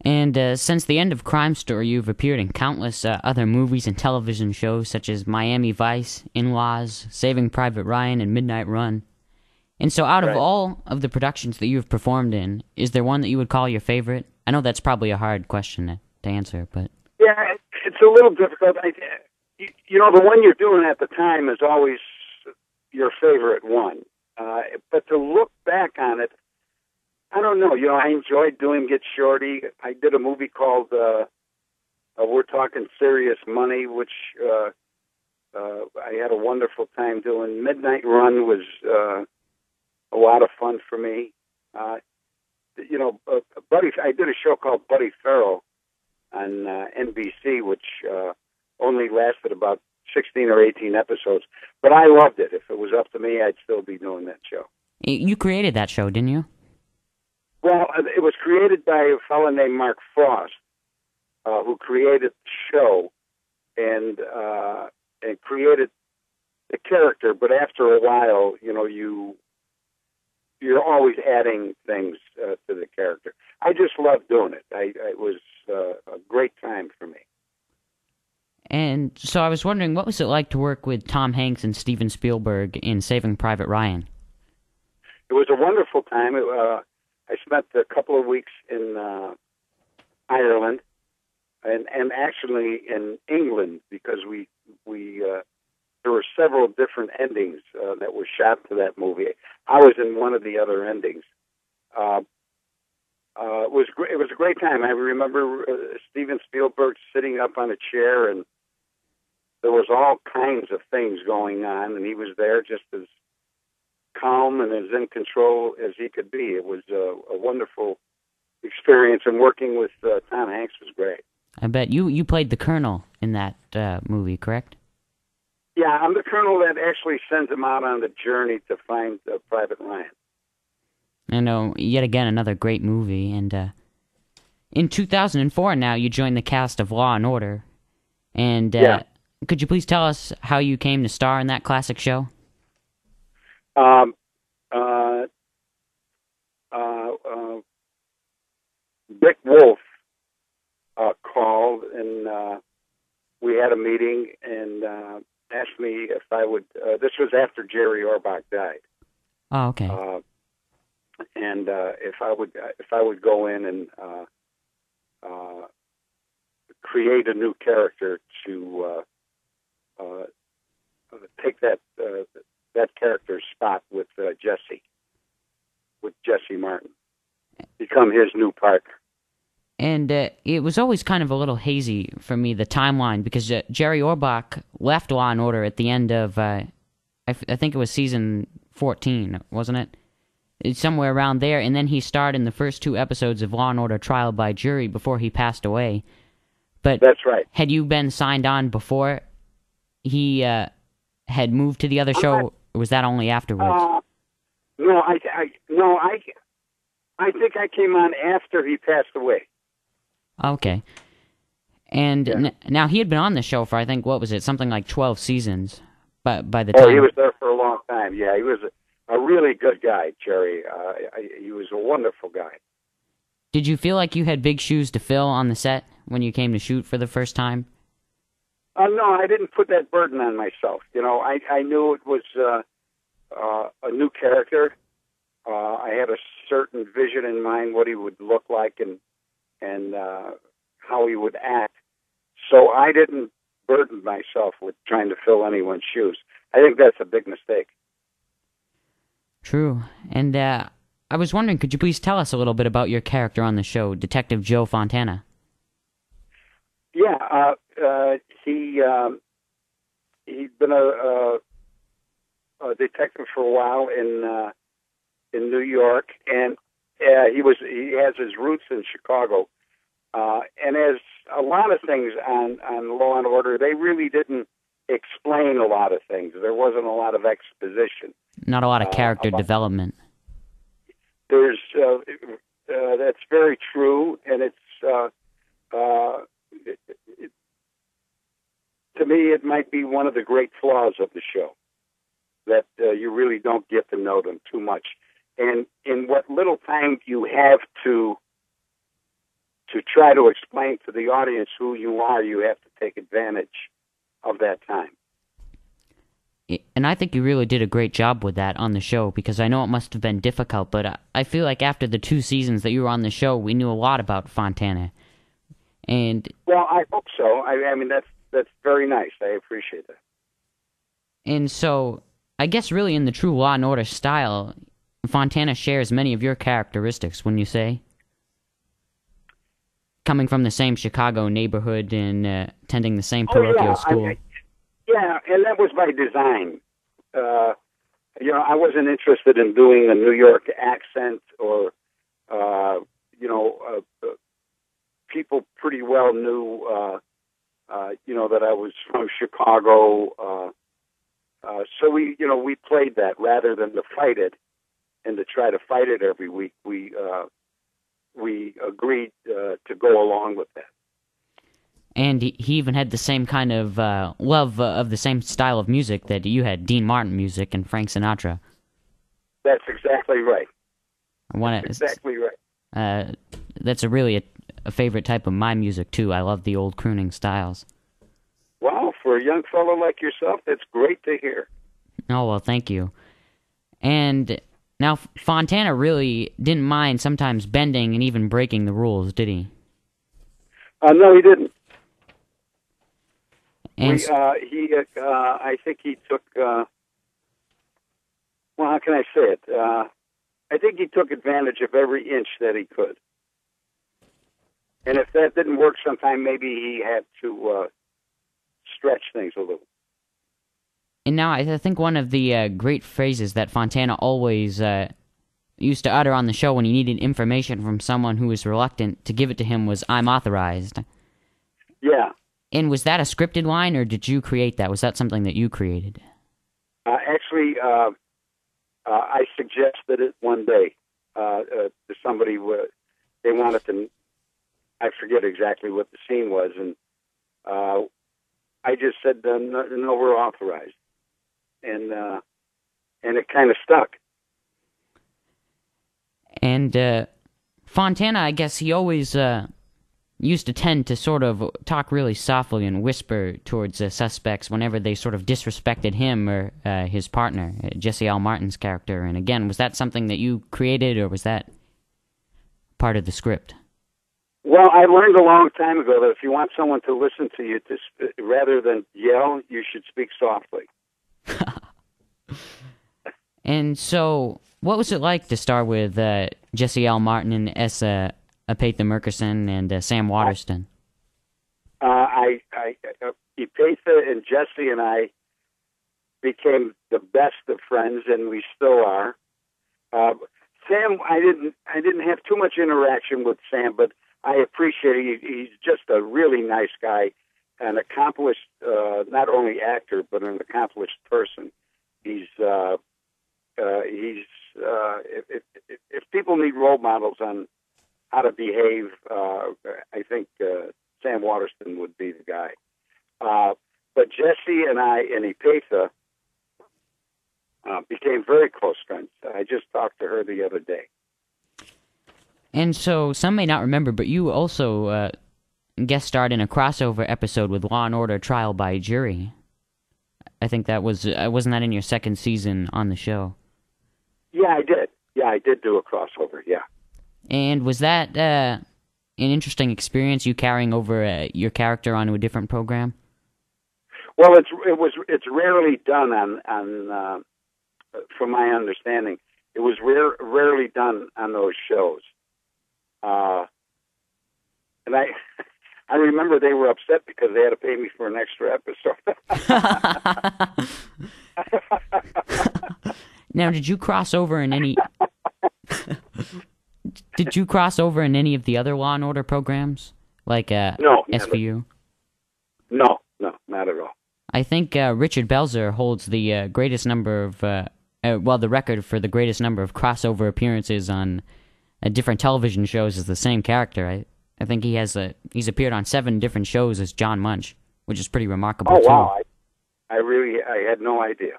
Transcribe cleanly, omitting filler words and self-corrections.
And since the end of Crime Story, you've appeared in countless other movies and television shows such as Miami Vice, In-Laws, Saving Private Ryan, and Midnight Run. And so out of Right. all of the productions that you've performed in, is there one that you would call your favorite? I know that's probably a hard question to answer, but... Yeah, it's a little difficult. The one you're doing at the time is always your favorite one. But to look back on it, I don't know. I enjoyed doing Get Shorty. I did a movie called We're Talking Serious Money, which I had a wonderful time doing. Midnight Run was a lot of fun for me. I did a show called Buddy Farrell on NBC, which only lasted about 16 or 18 episodes. But I loved it. If it was up to me, I'd still be doing that show. You created that show, didn't you? Well, it was created by a fellow named Mark Frost, who created the show and created the character. But after a while, you're always adding things to the character. I just loved doing it. It was a great time for me. And so I was wondering, what was it like to work with Tom Hanks and Steven Spielberg in Saving Private Ryan? It was a wonderful time. I spent a couple of weeks in Ireland and actually in England because there were several different endings that were shot to that movie. I was in one of the other endings. It was a great time. I remember Steven Spielberg sitting up on a chair, and there was all kinds of things going on, and he was there just as calm and as in control as he could be. It was a wonderful experience, and working with Tom Hanks was great. I bet you played the Colonel in that movie, correct? Yeah, I'm the colonel that actually sends him out on the journey to find Private Ryan. I know, yet again, another great movie. And in 2004 now, you joined the cast of Law & Order. And Yeah. could you please tell us how you came to star in that classic show? Um, Dick Wolf called, and we had a meeting and asked me if I would. This was after Jerry Orbach died. Oh, okay. And if I would go in and create a new character to take that character's spot with Jesse Martin, become his new partner. And it was always kind of a little hazy for me, the timeline, because Jerry Orbach left Law & Order at the end of, I think it was season 14, wasn't it? It's somewhere around there, and then he starred in the first 2 episodes of Law & Order Trial by Jury before he passed away. But That's right. had you been signed on before he had moved to the other show, or was that only afterwards? No, I think I came on after he passed away. Okay. And Yeah. now he had been on the show for, I think, what was it, something like 12 seasons by the time... Oh, he was there for a long time. Yeah, he was a really good guy, Jerry. He was a wonderful guy. Did you feel like you had big shoes to fill on the set when you came to shoot for the first time? No, I didn't put that burden on myself. I knew it was a new character. I had a certain vision in mind, what he would look like and how he would act. So I didn't burden myself with trying to fill anyone's shoes. I think that's a big mistake. True. And I was wondering, could you please tell us a little bit about your character on the show, Detective Joe Fontana? Yeah, he'd been a detective for a while in New York, and he has his roots in Chicago. And as a lot of things on Law and Order, they really didn't explain a lot of things. There wasn't a lot of exposition. Not a lot of character development. There's that's very true, and to me, it might be one of the great flaws of the show that you really don't get to know them too much. And in what little time you have to to try to explain to the audience who you are, you have to take advantage of that time. And I think you really did a great job with that on the show, because I know it must have been difficult, but I feel like after the 2 seasons that you were on the show, we knew a lot about Fontana. And well, I hope so. I mean, that's very nice. I appreciate that. And so, I guess really in the true Law and Order style, Fontana shares many of your characteristics, wouldn't you say? Coming from the same Chicago neighborhood and attending the same parochial school. Yeah, and that was by design. I wasn't interested in doing a New York accent or, people pretty well knew, that I was from Chicago. So we played that rather than to fight it and to try to fight it every week. We agreed to go along with that. And he even had the same kind of love of the same style of music that you had, Dean Martin music and Frank Sinatra. That's exactly right. Exactly right. That's really a favorite type of my music, too. I love the old crooning styles. Wow, for a young fellow like yourself, that's great to hear. Oh, well, thank you. And now, Fontana really didn't mind sometimes bending and even breaking the rules, did he? No, he didn't. And I think he took, how can I say it? I think he took advantage of every inch that he could. And if that didn't work sometime, maybe he had to stretch things a little. And now I think one of the great phrases that Fontana always used to utter on the show when he needed information from someone who was reluctant to give it to him was, "I'm authorized." Yeah. And was that a scripted line, or did you create that? Was that something that you created? Actually, I suggested it one day to somebody. They wanted to, I forget exactly what the scene was, and I just said, no, we're authorized. And it kind of stuck. And Fontana, I guess he always used to tend to sort of talk really softly and whisper towards suspects whenever they sort of disrespected him or his partner, Jesse L. Martin's character. And again, was that something that you created, or was that part of the script? Well, I learned a long time ago that if you want someone to listen to you, rather than yell, you should speak softly. And so, what was it like to star with Jesse L. Martin and Essa Epatha Murkison and Sam Waterston? Epatha and Jesse and I became the best of friends, and we still are. Sam, I didn't have too much interaction with Sam, but I appreciate it. He's just a really nice guy, an accomplished, not only actor, but an accomplished person. If people need role models on how to behave, I think Sam Waterston would be the guy. But Jesse and I and Epatha became very close friends. I just talked to her the other day. And so, some may not remember, but you also guest starred in a crossover episode with Law & Order Trial by Jury. I think that was, wasn't that in your second season on the show? Yeah, I did. Yeah, I did do a crossover, yeah. And was that an interesting experience, you carrying over your character onto a different program? Well, it's rarely done on from my understanding, it was rarely done on those shows. And I remember they were upset because they had to pay me for an extra episode. Now, did you cross over in any? Did you cross over in any of the other Law and Order programs, like no, SVU? No, not at all. I think Richard Belzer holds the greatest number of, the record for the greatest number of crossover appearances on different television shows as the same character. I think he's appeared on 7 different shows as John Munch, which is pretty remarkable. Oh wow! I had no idea.